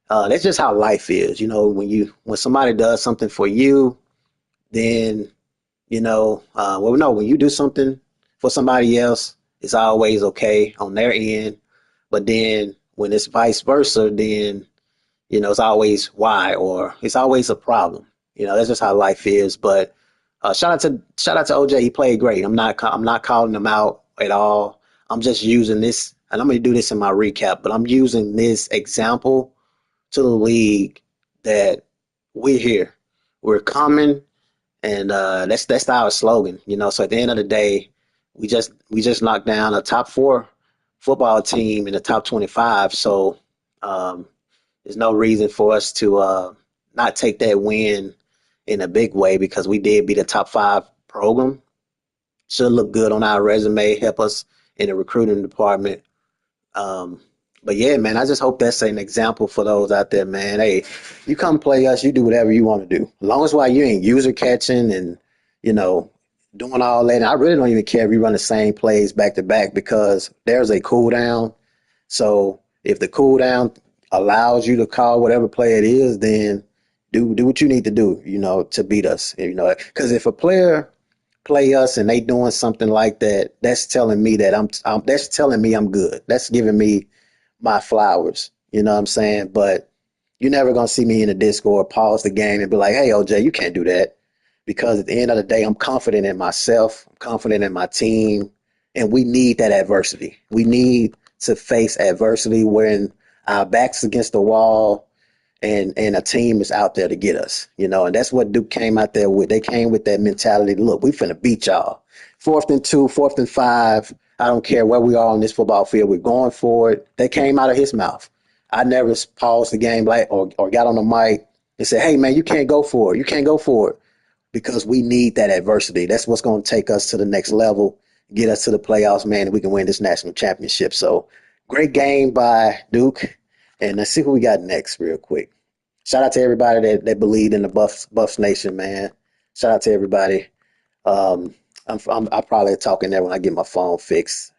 that's just how life is. When somebody does something for you, then well, no, when you do something for somebody else, it's always okay on their end. But then when it's vice versa, then it's always why or it's always a problem. That's just how life is. But shout out to OJ. He played great. I'm not calling him out at all. I'm just using this, and I'm going to do this in my recap. But I'm using this example to the league that we're here, we're coming, and that's our slogan. So at the end of the day, we just knocked down a top 4 football team in the top 25. So um, there's no reason for us to not take that win in a big way because we did beat a top 5 program. Should look good on our resume, help us in the recruiting department. Um, but yeah, man, I just hope that's an example for those out there, man. Hey, you come play us, you do whatever you want to do. As long as why you ain't user catching and, you know, doing all that. And I really don't even care if you run the same plays back to back because there's a cool down. So if the cool down allows you to call whatever play it is, then do what you need to do, to beat us. Because if a player play us and they doing something like that, that's telling me that that's telling me I'm good. That's giving me my flowers. You know what I'm saying? But you're never gonna see me in the Discord pause the game and be like, "Hey, OJ, you can't do that," because at the end of the day, I'm confident in myself. I'm confident in my team, and we need that adversity. We need to face adversity when our backs against the wall and a team is out there to get us, and that's what Duke came out there with. They came with that mentality. Look, we finna beat y'all. 4th and 2, 4th and 5. I don't care where we are on this football field. We're going for it. They came out of his mouth. I never paused the game like or got on the mic and said, "Hey man, you can't go for it. You can't go for it," because we need that adversity. That's what's going to take us to the next level, get us to the playoffs, man, and we can win this national championship. So, great game by Duke, and let's see who we got next, real quick. Shout out to everybody that believed in the Buffs Nation, man. Shout out to everybody. Um, I'll probably talk in there when I get my phone fixed.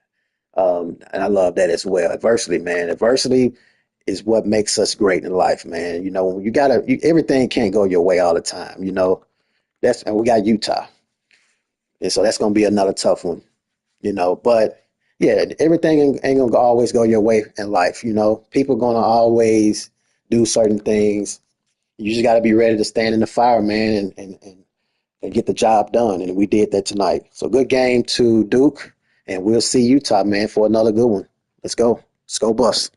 And I love that as well. Adversity, man. Adversity is what makes us great in life, man. Everything can't go your way all the time. And we got Utah, and so that's gonna be another tough one. But yeah, everything ain't gonna always go your way in life. People gonna always do certain things. You just got to be ready to stand in the fire, man, and get the job done. And we did that tonight. So good game to Duke, and we'll see Utah, man, for another good one. Let's go. Let's go, Buffs.